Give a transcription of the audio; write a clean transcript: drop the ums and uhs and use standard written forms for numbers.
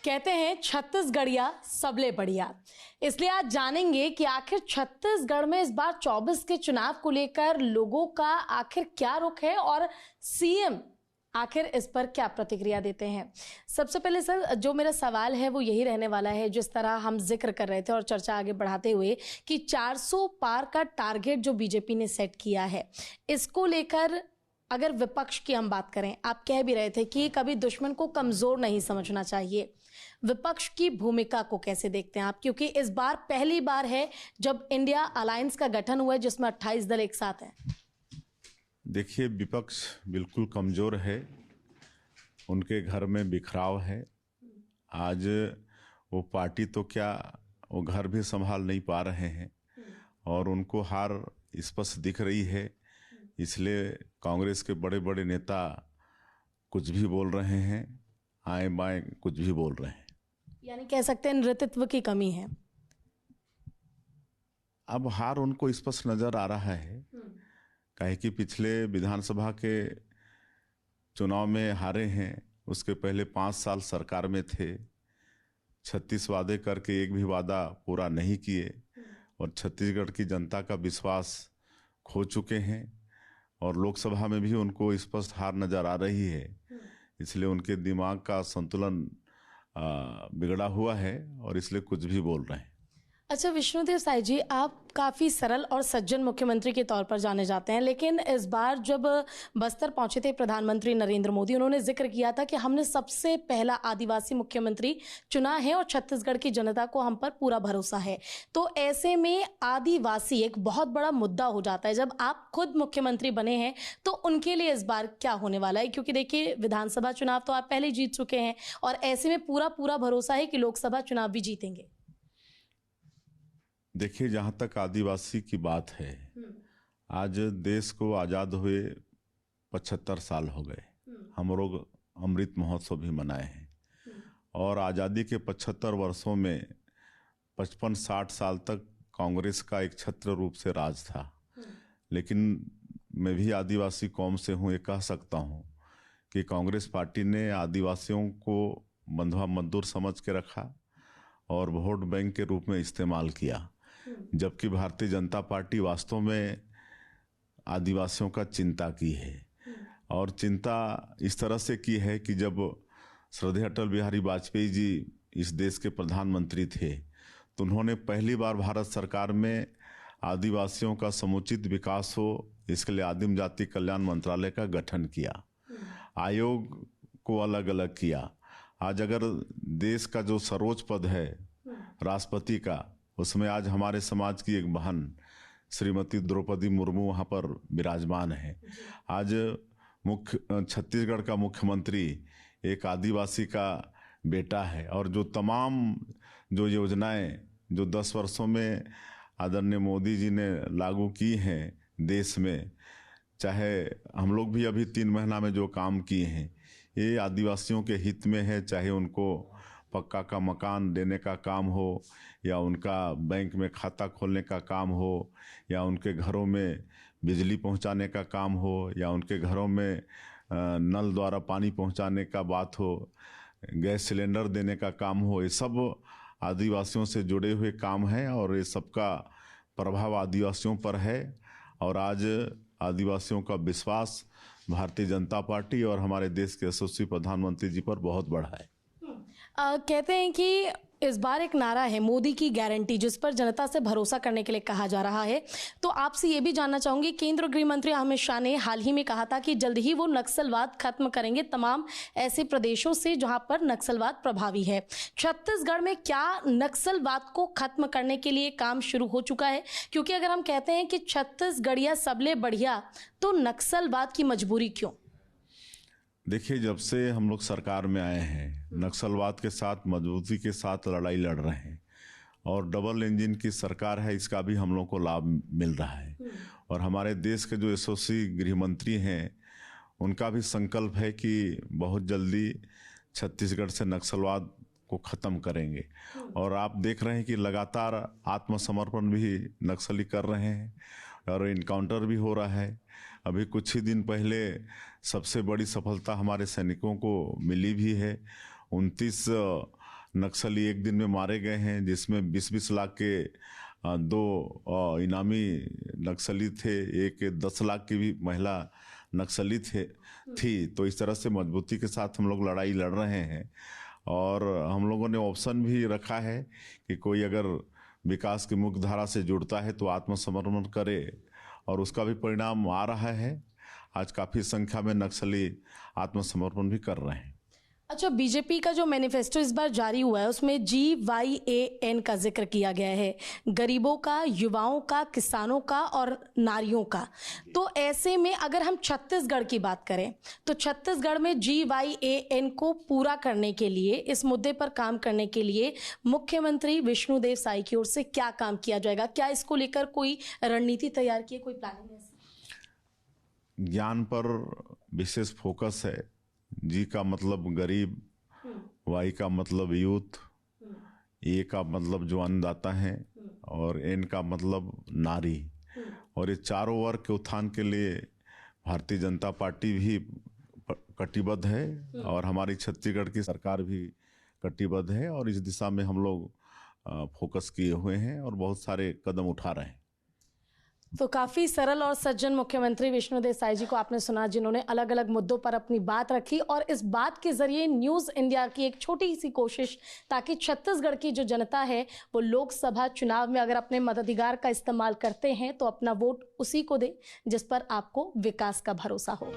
कहते हैं छत्तीसगढ़िया सबले बढ़िया। इसलिए आज जानेंगे कि आखिर छत्तीसगढ़ में इस बार 24 के चुनाव को लेकर लोगों का आखिर क्या रुख है और सीएम आखिर इस पर क्या प्रतिक्रिया देते हैं। सबसे पहले सर, जो मेरा सवाल है वो यही रहने वाला है, जिस तरह हम जिक्र कर रहे थे और चर्चा आगे बढ़ाते हुए कि 400 पार का टारगेट जो बीजेपी ने सेट किया है, इसको लेकर अगर विपक्ष की हम बात करें, आप कह भी रहे थे कि कभी दुश्मन को कमजोर नहीं समझना चाहिए। विपक्ष की भूमिका को कैसे देखते हैं आप, क्योंकि इस बार पहली बार है जब इंडिया अलायंस का गठन हुआ है जिसमें 28 दल एक साथ हैं। देखिए, विपक्ष बिल्कुल कमजोर है, उनके घर में बिखराव है। आज वो पार्टी तो क्या, वो घर भी संभाल नहीं पा रहे हैं और उनको हार स्पष्ट दिख रही है। इसलिए कांग्रेस के बड़े बड़े नेता कुछ भी बोल रहे हैं, आए बाएं कुछ भी बोल रहे हैं। यानी कह सकते हैं नेतृत्व की कमी है। अब हार उनको स्पष्ट नजर आ रहा है, काहे कि पिछले विधानसभा के चुनाव में हारे हैं, उसके पहले 5 साल सरकार में थे, 36 वादे करके एक भी वादा पूरा नहीं किए और छत्तीसगढ़ की जनता का विश्वास खो चुके हैं और लोकसभा में भी उनको स्पष्ट हार नजर आ रही है। इसलिए उनके दिमाग का संतुलन बिगड़ा हुआ है और इसलिए कुछ भी बोल रहे हैं। अच्छा विष्णुदेव साई जी, आप काफ़ी सरल और सज्जन मुख्यमंत्री के तौर पर जाने जाते हैं, लेकिन इस बार जब बस्तर पहुंचे थे प्रधानमंत्री नरेंद्र मोदी, उन्होंने जिक्र किया था कि हमने सबसे पहला आदिवासी मुख्यमंत्री चुना है और छत्तीसगढ़ की जनता को हम पर पूरा भरोसा है। तो ऐसे में आदिवासी एक बहुत बड़ा मुद्दा हो जाता है। जब आप खुद मुख्यमंत्री बने हैं तो उनके लिए इस बार क्या होने वाला है, क्योंकि देखिए विधानसभा चुनाव तो आप पहले जीत चुके हैं और ऐसे में पूरा भरोसा है कि लोकसभा चुनाव भी जीतेंगे। देखिए, जहाँ तक आदिवासी की बात है, आज देश को आज़ाद हुए 75 साल हो गए। हम लोग अमृत महोत्सव भी मनाए हैं और आज़ादी के 75 वर्षों में 55-60 साल तक कांग्रेस का एक छत्र रूप से राज था। लेकिन मैं भी आदिवासी कौम से हूँ, ये कह सकता हूँ कि कांग्रेस पार्टी ने आदिवासियों को बंधुआ मजदूर समझ के रखा और वोट बैंक के रूप में इस्तेमाल किया, जबकि भारतीय जनता पार्टी वास्तव में आदिवासियों का चिंता की है। और चिंता इस तरह से की है कि जब श्रद्धेय अटल बिहारी वाजपेयी जी इस देश के प्रधानमंत्री थे तो उन्होंने पहली बार भारत सरकार में आदिवासियों का समुचित विकास हो, इसके लिए आदिम जाति कल्याण मंत्रालय का गठन किया, आयोग को अलग अलग किया। आज अगर देश का जो सर्वोच्च पद है राष्ट्रपति का, उसमें आज हमारे समाज की एक बहन श्रीमती द्रौपदी मुर्मू वहाँ पर विराजमान है। आज छत्तीसगढ़ का मुख्यमंत्री एक आदिवासी का बेटा है और जो तमाम जो योजनाएं जो 10 वर्षों में आदरणीय मोदी जी ने लागू की हैं देश में, चाहे हम लोग भी अभी 3 महीना में जो काम किए हैं, ये आदिवासियों के हित में है। चाहे उनको पक्का का मकान देने का काम हो या उनका बैंक में खाता खोलने का काम हो या उनके घरों में बिजली पहुंचाने का काम हो या उनके घरों में नल द्वारा पानी पहुंचाने का बात हो, गैस सिलेंडर देने का काम हो, ये सब आदिवासियों से जुड़े हुए काम हैं और ये सबका प्रभाव आदिवासियों पर है। और आज आदिवासियों का विश्वास भारतीय जनता पार्टी और हमारे देश के यशस्वी प्रधानमंत्री जी पर बहुत बढ़ा है। कहते हैं कि इस बार एक नारा है मोदी की गारंटी, जिस पर जनता से भरोसा करने के लिए कहा जा रहा है। तो आपसे ये भी जानना चाहूंगी, केंद्रीय गृह मंत्री अमित शाह ने हाल ही में कहा था कि जल्द ही वो नक्सलवाद खत्म करेंगे तमाम ऐसे प्रदेशों से जहां पर नक्सलवाद प्रभावी है। छत्तीसगढ़ में क्या नक्सलवाद को खत्म करने के लिए काम शुरू हो चुका है? क्योंकि अगर हम कहते हैं कि छत्तीसगढ़िया सबले बढ़िया, तो नक्सलवाद की मजबूरी क्यों? देखिए, जब से हम लोग सरकार में आए हैं, नक्सलवाद के साथ मजबूती के साथ लड़ाई लड़ रहे हैं और डबल इंजन की सरकार है, इसका भी हम लोग को लाभ मिल रहा है। और हमारे देश के जो यशस्वी गृह मंत्री हैं, उनका भी संकल्प है कि बहुत जल्दी छत्तीसगढ़ से नक्सलवाद को ख़त्म करेंगे। और आप देख रहे हैं कि लगातार आत्मसमर्पण भी नक्सली कर रहे हैं और इनकाउंटर भी हो रहा है। अभी कुछ ही दिन पहले सबसे बड़ी सफलता हमारे सैनिकों को मिली भी है। 29 नक्सली एक दिन में मारे गए हैं, जिसमें 20-20 लाख के 2 इनामी नक्सली थे, एक 10 लाख की भी महिला नक्सली थी। तो इस तरह से मजबूती के साथ हम लोग लड़ाई लड़ रहे हैं। और हम लोगों ने ऑप्शन भी रखा है कि कोई अगर विकास की मुख्य धारा से जुड़ता है तो आत्मसमर्पण करे, और उसका भी परिणाम आ रहा है। आज काफ़ी संख्या में नक्सली आत्मसमर्पण भी कर रहे हैं। अच्छा, बीजेपी का जो मैनिफेस्टो इस बार जारी हुआ है उसमें GYAN का जिक्र किया गया है, गरीबों का, युवाओं का, किसानों का और नारियों का। तो ऐसे में अगर हम छत्तीसगढ़ की बात करें तो छत्तीसगढ़ में GYAN को पूरा करने के लिए, इस मुद्दे पर काम करने के लिए मुख्यमंत्री विष्णुदेव साई की ओर से क्या काम किया जाएगा? क्या इसको लेकर कोई रणनीति तैयार की है, कोई प्लानिंग है? ज्ञान पर विशेष फोकस है। जी का मतलब गरीब, वाई का मतलब यूथ, ए का मतलब जो अन्नदाता हैं, और एन का मतलब नारी। और ये चारों वर्ग के उत्थान के लिए भारतीय जनता पार्टी भी कटिबद्ध है, और हमारी छत्तीसगढ़ की सरकार भी कटिबद्ध है, और इस दिशा में हम लोग फोकस किए हुए हैं और बहुत सारे कदम उठा रहे हैं। तो काफ़ी सरल और सज्जन मुख्यमंत्री विष्णुदेव साई जी को आपने सुना, जिन्होंने अलग अलग मुद्दों पर अपनी बात रखी, और इस बात के जरिए न्यूज़ इंडिया की एक छोटी सी कोशिश, ताकि छत्तीसगढ़ की जो जनता है वो लोकसभा चुनाव में अगर अपने मताधिकार का इस्तेमाल करते हैं तो अपना वोट उसी को दे जिस पर आपको विकास का भरोसा हो।